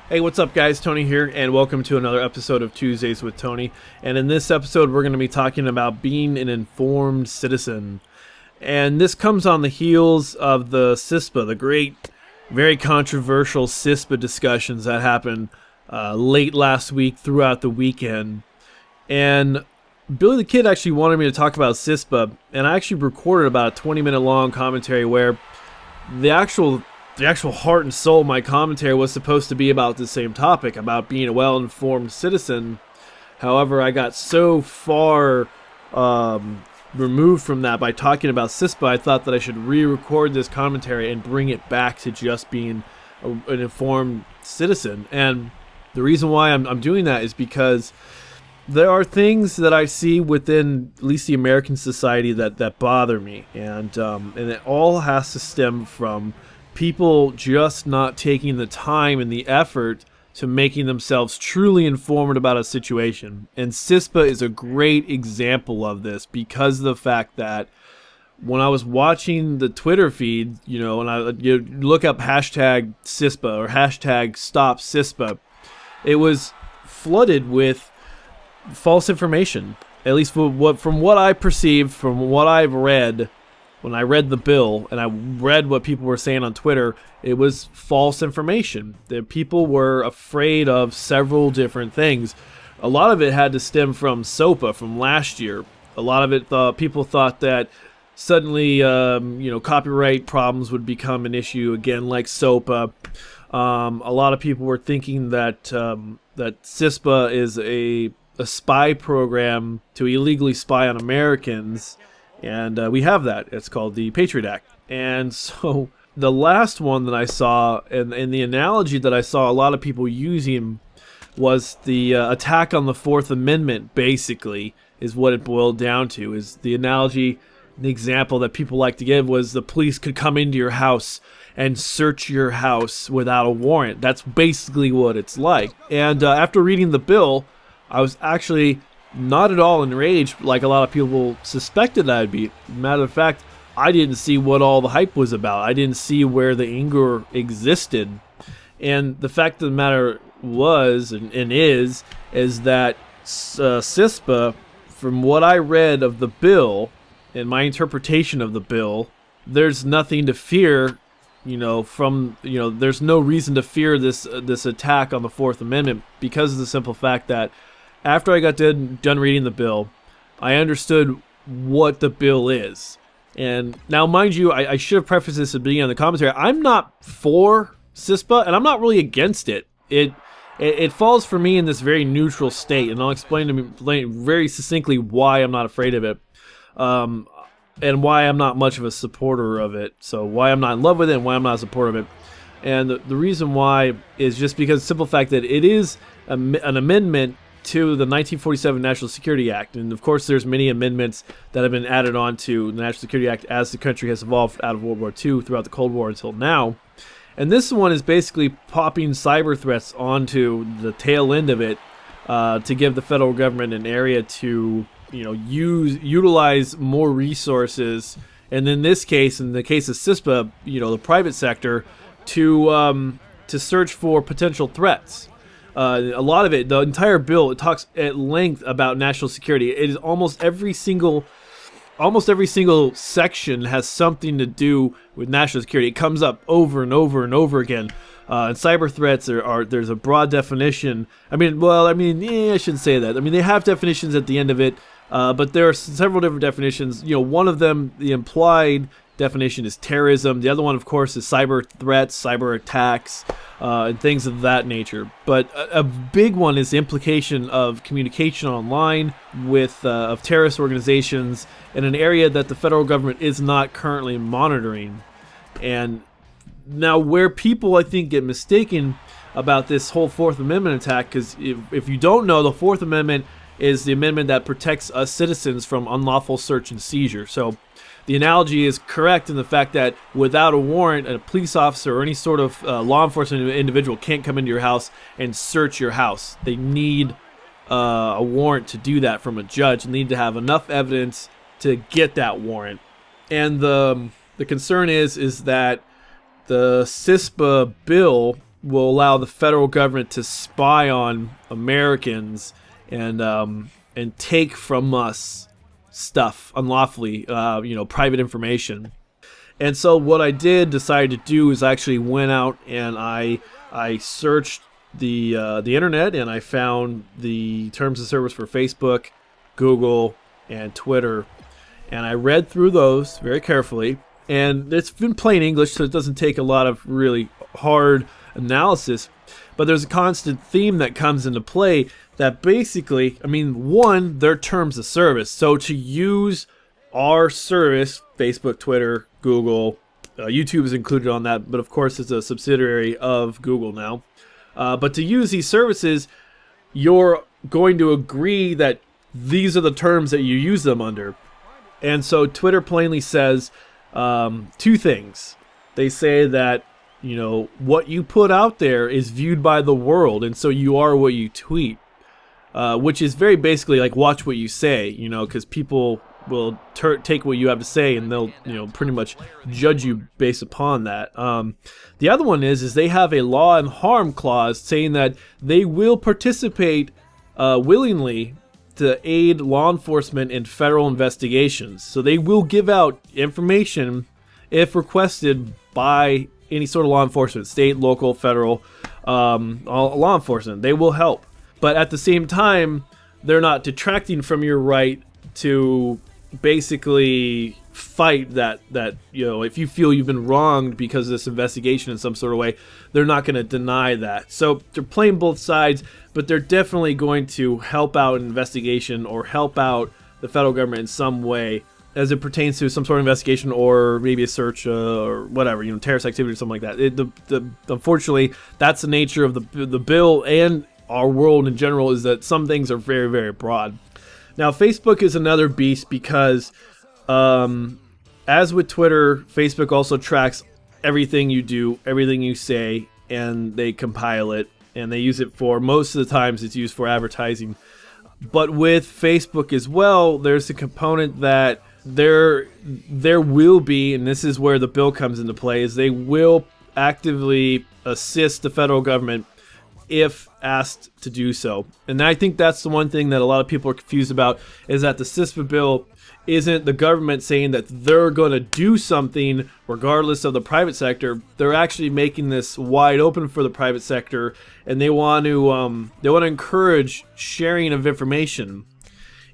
Hey, what's up guys? Tony here, and welcome to another episode of Tuesdays with Tony. And in this episode, we're going to be talking about being an informed citizen. And this comes on the heels of the CISPA, the great, very controversial CISPA discussions that happened late last week throughout the weekend. And Billy the Kid actually wanted me to talk about CISPA, and I actually recorded about a 20-minute long commentary where the actual heart and soul of my commentary was supposed to be about the same topic, about being a well-informed citizen. However, I got so far removed from that by talking about CISPA, I thought that I should re-record this commentary and bring it back to just being an informed citizen. And the reason why I'm doing that is because there are things that I see within at least the American society that bother me, and it all has to stem from people just not taking the time and the effort to making themselves truly informed about a situation. And CISPA is a great example of this because of the fact that when I was watching the Twitter feed, and you look up hashtag CISPA or hashtag stop CISPA, it was flooded with false information. At least from what I perceived, from what I've read. When I read the bill and I read what people were saying on Twitter, it was false information. The people were afraid of several different things. A lot of it had to stem from SOPA from last year. A lot of it, people thought that suddenly, copyright problems would become an issue again, like SOPA. A lot of people were thinking that that CISPA is a spy program to illegally spy on Americans. And we have that. It's called the Patriot Act. And so the last one that I saw, and the analogy that I saw a lot of people using was the attack on the Fourth Amendment, basically, is what it boiled down to. Is the analogy, the example that people like to give was the police could come into your house and search your house without a warrant. That's basically what it's like. And after reading the bill, I was actually not at all enraged like a lot of people suspected I'd be. Matter of fact, I didn't see what all the hype was about. I didn't see where the anger existed. And the fact of the matter was and is that CISPA, from what I read of the bill and my interpretation of the bill, there's nothing to fear. There's no reason to fear this attack on the Fourth Amendment because of the simple fact that after I got done reading the bill, I understood what the bill is. And now, mind you, I should have prefaced this at the beginning of the commentary. I'm not for CISPA, and I'm not really against it. It falls for me in this very neutral state, and I'll explain very succinctly why I'm not afraid of it, and why I'm not much of a supporter of it. So why I'm not in love with it, and why I'm not a supporter of it. And the reason why is just because of the simple fact that it is an amendment to the 1947 National Security Act. And of course there's many amendments that have been added on to the National Security Act as the country has evolved out of World War II throughout the Cold War until now. And this one is basically popping cyber threats onto the tail end of it to give the federal government an area to utilize more resources, and in this case, in the case of CISPA, the private sector, to search for potential threats. A lot of it, the entire bill, it talks at length about national security. It is almost every single section has something to do with national security. It comes up over and over and over again. And cyber threats there's a broad definition. I shouldn't say that. They have definitions at the end of it, but there are several different definitions. One of them, the implied definition, is terrorism. The other one, of course, is cyber threats, cyber attacks, and things of that nature. But a big one is the implication of communication online with of terrorist organizations in an area that the federal government is not currently monitoring. And now where people, I think, get mistaken about this whole Fourth Amendment attack, because if you don't know, the Fourth Amendment is the amendment that protects us citizens from unlawful search and seizure. So the analogy is correct in the fact that without a warrant, a police officer or any sort of law enforcement individual can't come into your house and search your house. They need a warrant to do that from a judge, and need to have enough evidence to get that warrant. And the concern is that the CISPA bill will allow the federal government to spy on Americans and take from us stuff unlawfully, private information. And so what I decided to do is I actually went out and I searched the internet, and I found the terms of service for Facebook, Google, and Twitter, and I read through those very carefully. And it's in plain English, so it doesn't take a lot of really hard analysis. But there's a constant theme that comes into play that basically, one, their terms of service. So to use our service, Facebook, Twitter, Google, YouTube is included on that, but of course it's a subsidiary of Google now. But to use these services, you're going to agree that these are the terms that you use them under. And so Twitter plainly says two things. They say that, what you put out there is viewed by the world, and so you are what you tweet, which is very basically like watch what you say, because people will take what you have to say and they'll pretty much judge you based upon that. The other one is they have a law and harm clause saying that they will participate willingly to aid law enforcement in federal investigations. So they will give out information if requested by any sort of law enforcement, state, local, federal, law enforcement. They will help. But at the same time, they're not detracting from your right to basically fight that if you feel you've been wronged because of this investigation in some sort of way, they're not going to deny that. So they're playing both sides, but they're definitely going to help out an investigation or help out the federal government in some way as it pertains to some sort of investigation or maybe a search or whatever, terrorist activity or something like that. Unfortunately, that's the nature of the bill and our world in general, is that some things are very, very broad. Now, Facebook is another beast because, as with Twitter, Facebook also tracks everything you do, everything you say, and they compile it, and they use it for, most of the times, it's used for advertising. But with Facebook as well, there's a component that there will be, and this is where the bill comes into play, is they will actively assist the federal government if asked to do so. And I think that's the one thing that a lot of people are confused about, is that the CISPA bill isn't the government saying that they're going to do something regardless of the private sector. They're actually making this wide open for the private sector, and they want to encourage sharing of information.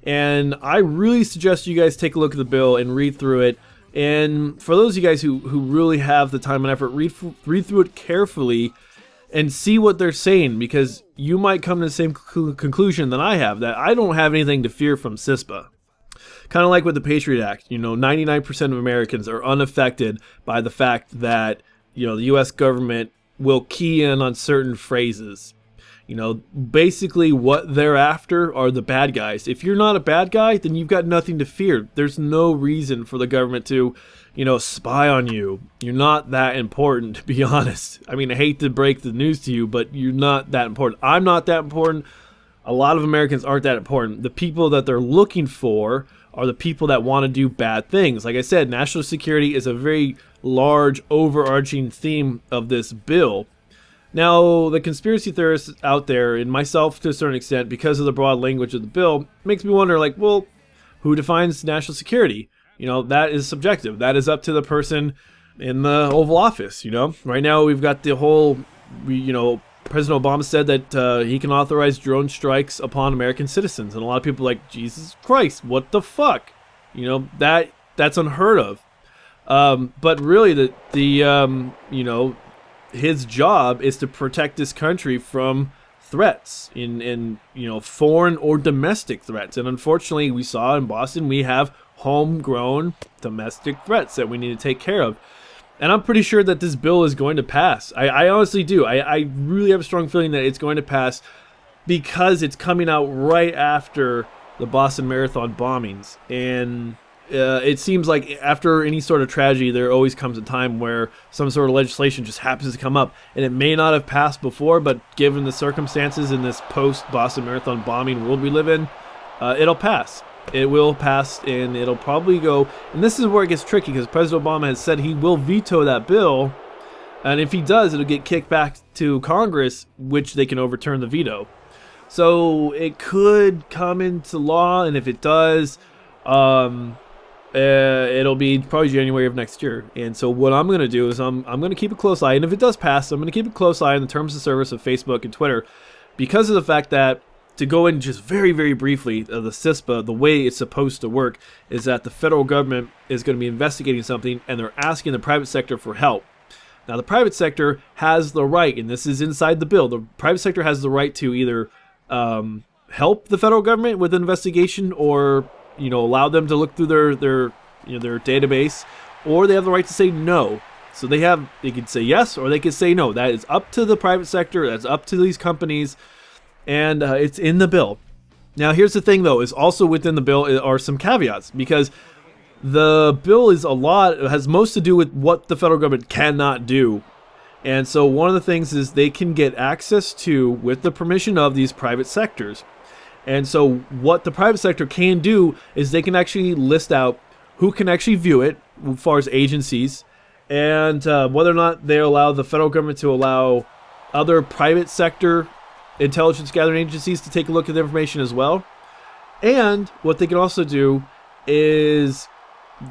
And I really suggest you guys take a look at the bill and read through it. And for those of you guys who really have the time and effort, read through it carefully and see what they're saying, because you might come to the same conclusion that I have, that I don't have anything to fear from CISPA. Kind of like with the Patriot Act, 99% of Americans are unaffected by the fact that, the U.S. government will key in on certain phrases. Basically what they're after are the bad guys. If you're not a bad guy, then you've got nothing to fear. There's no reason for the government to, spy on you. You're not that important, to be honest. I hate to break the news to you, but you're not that important. I'm not that important. A lot of Americans aren't that important. The people that they're looking for are the people that want to do bad things. Like I said, national security is a very large, overarching theme of this bill. Now, the conspiracy theorists out there, and myself to a certain extent, because of the broad language of the bill, makes me wonder, who defines national security? That is subjective. That is up to the person in the Oval Office, Right now, we've got the whole, President Obama said that he can authorize drone strikes upon American citizens. And a lot of people are like, Jesus Christ, what the fuck? That's unheard of. But really, his job is to protect this country from threats in foreign or domestic threats. And unfortunately, we saw in Boston, we have homegrown domestic threats that we need to take care of. And I'm pretty sure that this bill is going to pass. I honestly do. I really have a strong feeling that it's going to pass because it's coming out right after the Boston Marathon bombings. And it seems like after any sort of tragedy, there always comes a time where some sort of legislation just happens to come up. And it may not have passed before, but given the circumstances in this post-Boston Marathon bombing world we live in, it'll pass. It will pass, and it'll probably go. And this is where it gets tricky, because President Obama has said he will veto that bill And if he does, it'll get kicked back to Congress, which they can overturn the veto. So it could come into law, and if it does, it'll be probably January of next year. And so what I'm going to do is I'm going to keep a close eye, and if it does pass, I'm going to keep a close eye on the terms of service of Facebook and Twitter, because of the fact that, to go in just very, very briefly, the CISPA, the way it's supposed to work is that the federal government is going to be investigating something, and they're asking the private sector for help. Now, the private sector has the right, and this is inside the bill, the private sector has the right to either help the federal government with an investigation, or allow them to look through their database, or they have the right to say no. So they could say yes, or they could say no. That is up to the private sector. That's up to these companies, and it's in the bill. Now, here's the thing, though, is also within the bill are some caveats, because the bill has most to do with what the federal government cannot do. And so one of the things is they can get access to, with the permission of, these private sectors. And so what the private sector can do is they can actually list out who can actually view it, as far as agencies, and whether or not they allow the federal government to allow other private sector intelligence gathering agencies to take a look at the information as well. And what they can also do is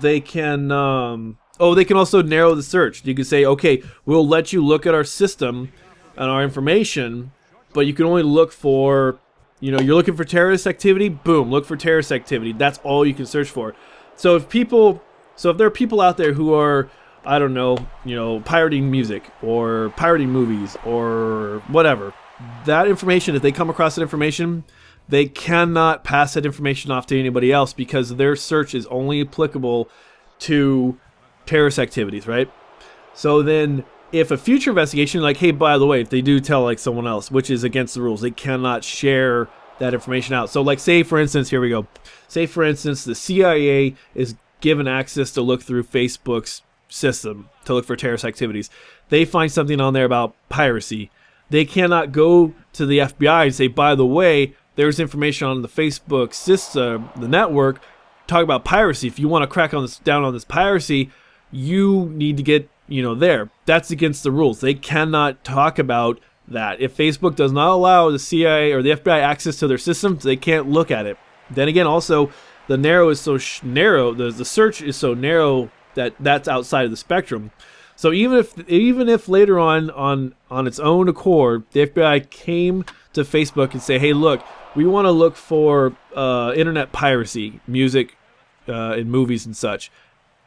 they can also narrow the search. You can say, okay, we'll let you look at our system and our information, but you can only look for, you're looking for terrorist activity, boom, look for terrorist activity. That's all you can search for. So if there are people out there who are, I don't know, pirating music or pirating movies or whatever, that information, if they come across that information, they cannot pass that information off to anybody else, because their search is only applicable to terrorist activities, right? So then if a future investigation, like, hey, by the way, if they do tell like someone else, which is against the rules, they cannot share that information out. So like, say for instance, here we go. Say for instance, the CIA is given access to look through Facebook's system to look for terrorist activities. They find something on there about piracy. They cannot go to the FBI and say, by the way, there's information on the Facebook system, the network, talk about piracy. If you want to crack down on this piracy, you need to get, there. That's against the rules. They cannot talk about that. If Facebook does not allow the CIA or the FBI access to their systems, they can't look at it. Then again, also, the narrow is so narrow, the search is so narrow that that's outside of the spectrum. So even if later on its own accord, the FBI came to Facebook and say, hey, look, we want to look for internet piracy, music, and movies and such,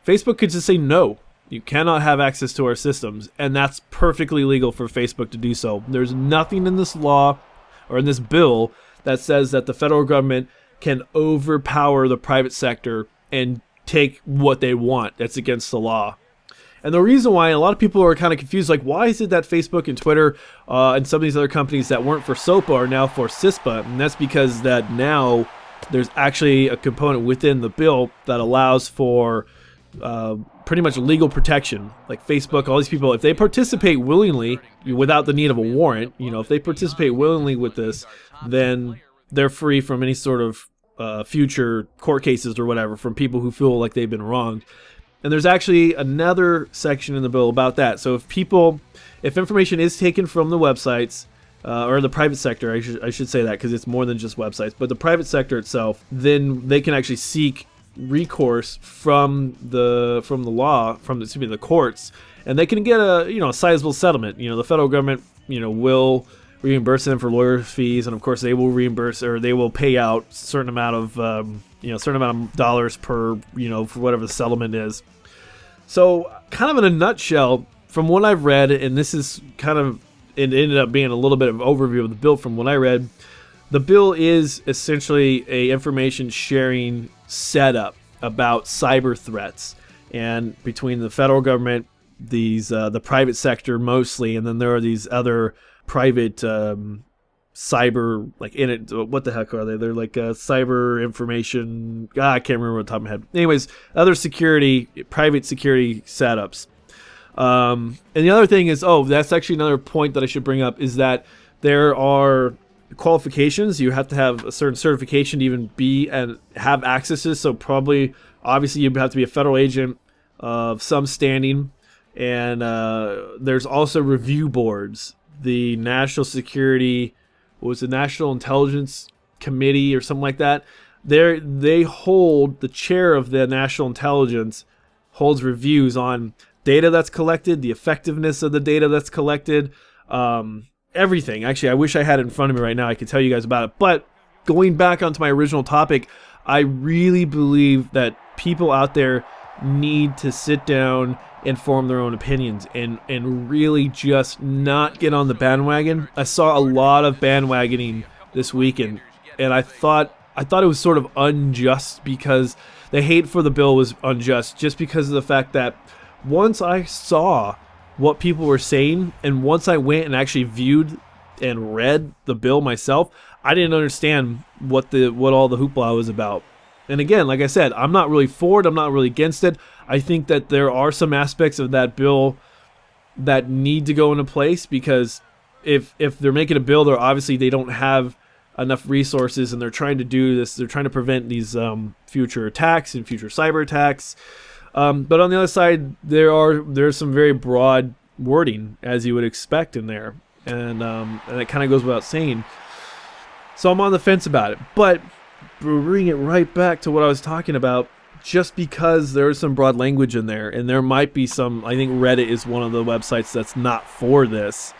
Facebook could just say, no, you cannot have access to our systems. And that's perfectly legal for Facebook to do so. There's nothing in this law or in this bill that says that the federal government can overpower the private sector and take what they want. That's against the law. And the reason why a lot of people are kind of confused, like, why is it that Facebook and Twitter and some of these other companies that weren't for SOPA are now for CISPA? And that's because that now there's actually a component within the bill that allows for pretty much legal protection. Like Facebook, all these people, if they participate willingly without the need of a warrant, if they participate willingly with this, then they're free from any sort of future court cases or whatever from people who feel like they've been wronged. And there's actually another section in the bill about that. So if information is taken from the websites, or the private sector, I should say that, because it's more than just websites, but the private sector itself, then they can actually seek recourse from the courts, and they can get a sizable settlement. The federal government will reimburse them for lawyer fees, and of course they will reimburse, or they will pay out a certain amount of dollars per for whatever the settlement is. So kind of in a nutshell, from what I've read, and this is it ended up being a little bit of an overview of the bill from what I read, the bill is essentially a information sharing setup about cyber threats, and between the federal government, the private sector mostly, and then there are these other private cyber, like, in it, what the heck are they? They're like cyber information. I can't remember off the top of my head. Anyways, other private security setups. And the other thing is, that's actually another point that I should bring up, is that there are qualifications. You have to have a certain certification to even be and have access to. So obviously, you have to be a federal agent of some standing, And there's also review boards. The National Security, was the National Intelligence Committee or something like that. They hold, the chair of the National Intelligence holds reviews on data that's collected, the effectiveness of the data that's collected, everything. Actually, I wish I had it in front of me right now. I could tell you guys about it. But going back onto my original topic, I really believe that people out there need to sit down and form their own opinions and really just not get on the bandwagon. I saw a lot of bandwagoning this weekend, and I thought it was sort of unjust, because the hate for the bill was unjust just because of the fact that once I saw what people were saying, and once I went and actually viewed and read the bill myself, I didn't understand what all the hoopla was about. And again, like I said, I'm not really for it. I'm not really against it. I think that there are some aspects of that bill that need to go into place, because if they're making a bill, they don't have enough resources, and they're trying to do this. They're trying to prevent these future attacks and future cyber attacks. But on the other side, there's some very broad wording, as you would expect in there, and it kind of goes without saying. So I'm on the fence about it, but bring it right back to what I was talking about. Just because there's some broad language in there, and there might be some, I think Reddit is one of the websites that's not for this,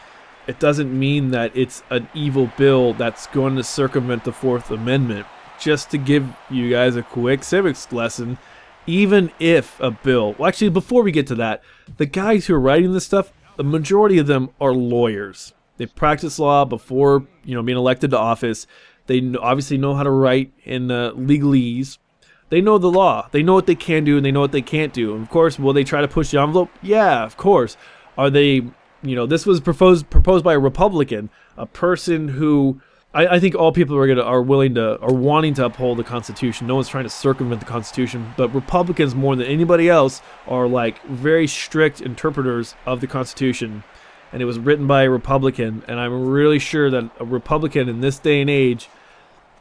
it doesn't mean that it's an evil bill that's going to circumvent the Fourth Amendment. Just to give you guys a quick civics lesson, even if a bill, well, actually, before we get to that, the guys who are writing this stuff, the majority of them are lawyers. They practice law before, being elected to office. They obviously know how to write in legalese. They know the law. They know what they can do and they know what they can't do. And of course, will they try to push the envelope? Yeah, of course. Are they, this was proposed by a Republican, a person who, I think all people are wanting to uphold the Constitution. No one's trying to circumvent the Constitution, but Republicans more than anybody else are like very strict interpreters of the Constitution. And it was written by a Republican, and I'm really sure that a Republican in this day and age,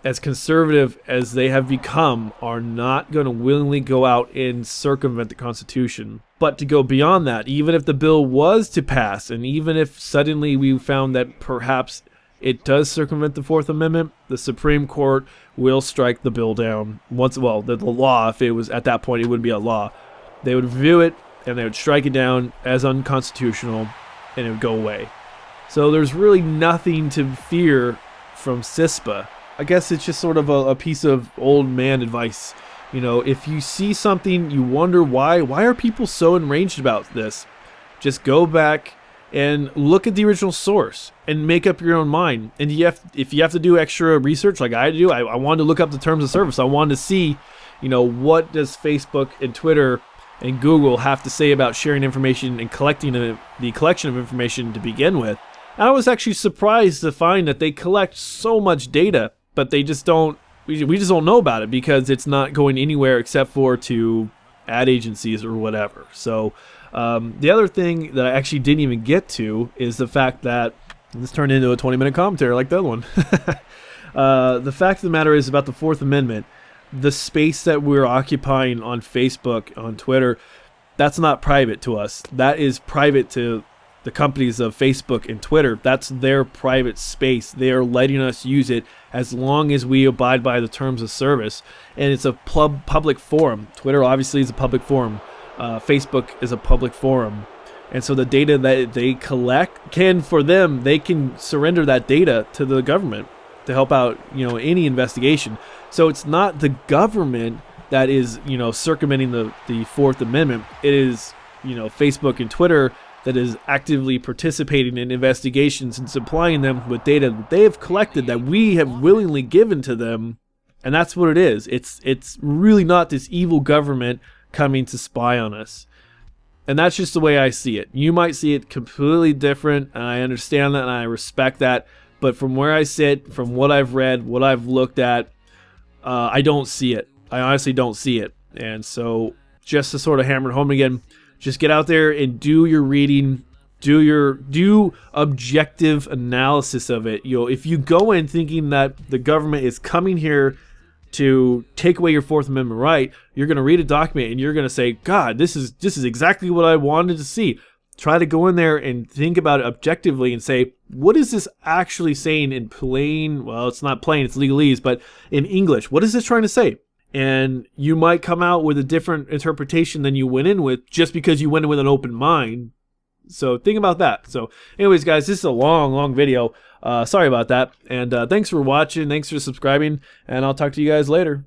as conservative as they have become, are not going to willingly go out and circumvent the Constitution. But to go beyond that, even if the bill was to pass, and even if suddenly we found that perhaps it does circumvent the Fourth Amendment, the Supreme Court will strike the bill down. The law, if it was at that point, it wouldn't be a law. They would review it, and they would strike it down as unconstitutional, and it would go away. So there's really nothing to fear from CISPA. I guess it's just sort of a piece of old man advice. If you see something, you wonder why are people so enraged about this? Just go back and look at the original source and make up your own mind. And if you have to do extra research like I do, I wanted to look up the terms of service. I wanted to see, what does Facebook and Twitter and Google have to say about sharing information and collecting the collection of information to begin with. And I was actually surprised to find that they collect so much data, but they just don't, we just don't know about it because it's not going anywhere except for to ad agencies or whatever. So the other thing that I actually didn't even get to is the fact that, this turned into a 20-minute commentary like the other one. The fact of the matter is about the Fourth Amendment, the space that we're occupying on Facebook, on Twitter, that's not private to us. That is private to the companies of Facebook and Twitter. That's their private space. They are letting us use it as long as we abide by the terms of service. And it's a public forum. Twitter obviously is a public forum. Facebook is a public forum. And so the data that they collect they can surrender that data to the government to help out, any investigation. So it's not the government that is, circumventing the Fourth Amendment. It is, Facebook and Twitter that is actively participating in investigations and supplying them with data that they have collected that we have willingly given to them. And that's what it is. It's really not this evil government coming to spy on us. And that's just the way I see it. You might see it completely different, and I understand that and I respect that. But from where I sit, from what I've read, what I've looked at, I don't see it. I honestly don't see it. And so just to sort of hammer it home again, just get out there and do your reading, do objective analysis of it. If you go in thinking that the government is coming here to take away your Fourth Amendment right. You're going to read a document and you're going to say, God, this is exactly what I wanted to see. Try to go in there and think about it objectively and say, what is this actually saying in plain, well, it's not plain, it's legalese, but in English, what is this trying to say? And you might come out with a different interpretation than you went in with just because you went in with an open mind. So think about that. So anyways, guys, this is a long video. Sorry about that. And thanks for watching. Thanks for subscribing. And I'll talk to you guys later.